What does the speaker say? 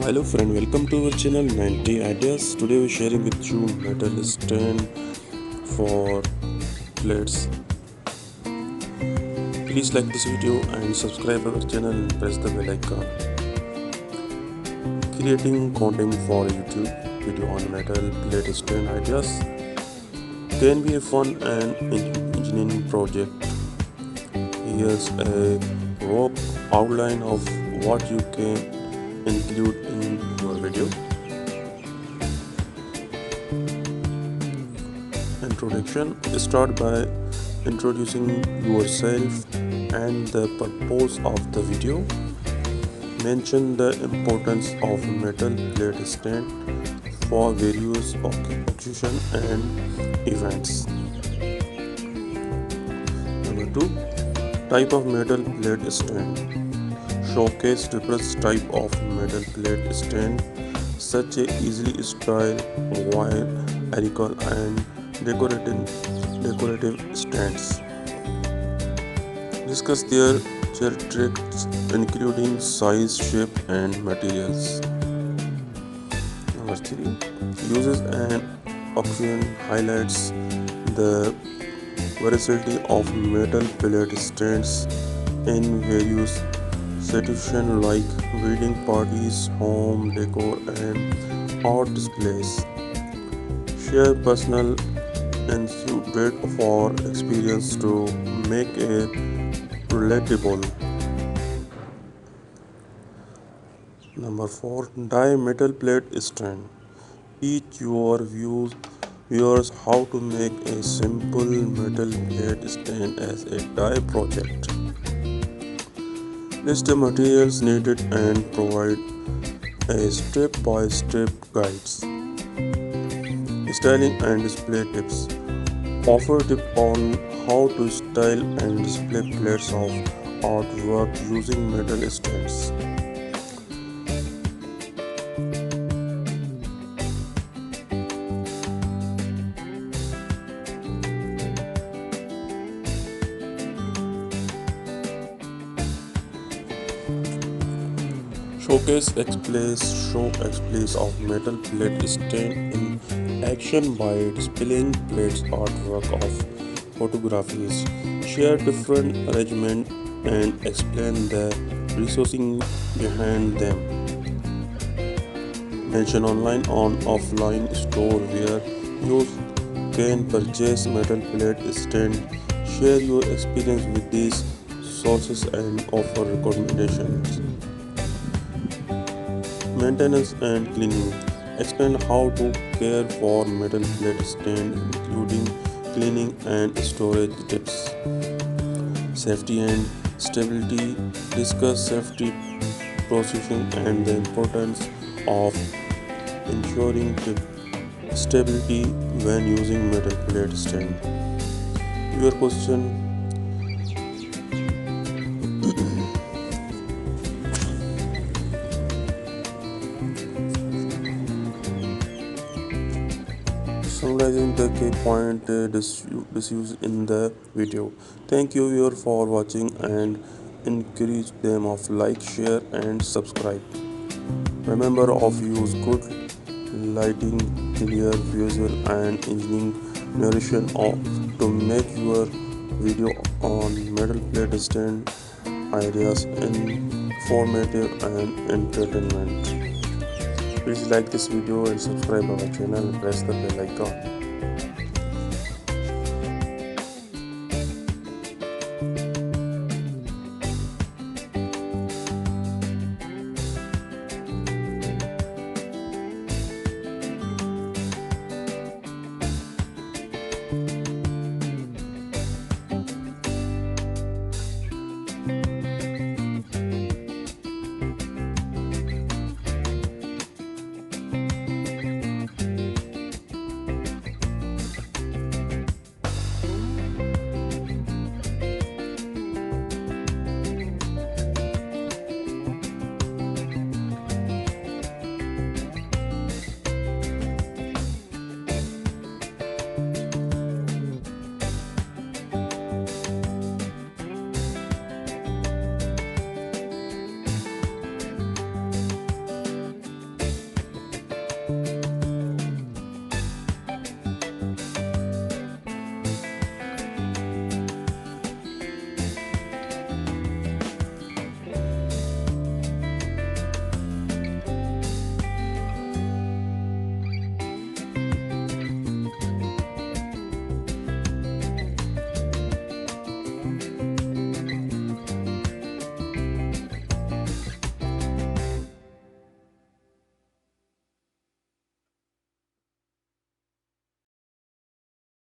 Hello friend, welcome to our channel 90 Ideas. Today we're sharing with you metal stand for plates. Please like this video and subscribe our channel and press the bell icon. Creating content for YouTube video on metal plate stand ideas can be a fun and engineering project. Here's a rough outline of what you can include in your video. Introduction. Start by introducing yourself and the purpose of the video. Mention the importance of metal plate stand for various occasions and events. Number 2. Type of metal plate stand. Showcase different type of metal plate stand such as easily styled, wire, aerial and decorative stands. Discuss their characteristics including size, shape and materials. Number 3. Uses and option highlights the versatility of metal plate stands in various situations like wedding parties, home decor and art displays. Share personal anecdote for experience to make it relatable. Number 4. Die metal plate stand. Teach your viewers how to make a simple metal plate stand as a die project. List the materials needed and provide a step-by-step guides. Styling and display tips. Offer tips on how to style and display plates of artwork using metal stands. Show explains of metal plate stand in action by displaying plates artwork of photographies. Share different arrangement and explain the resourcing behind them. Mention online on offline store where you can purchase metal plate stand. Share your experience with these sources and offer recommendations. Maintenance and cleaning. Explain how to care for metal plate stand including cleaning and storage tips. Safety and stability. Discuss safety procedures and the importance of ensuring stability when using metal plate stand. Your question. Summarizing the key point discussed in the video. Thank you viewer for watching and encourage them of like, share and subscribe. Remember of use good lighting, clear visual and engineering narration to make your video on metal plate stand ideas informative and entertainment. Please like this video and subscribe our channel and press the bell icon.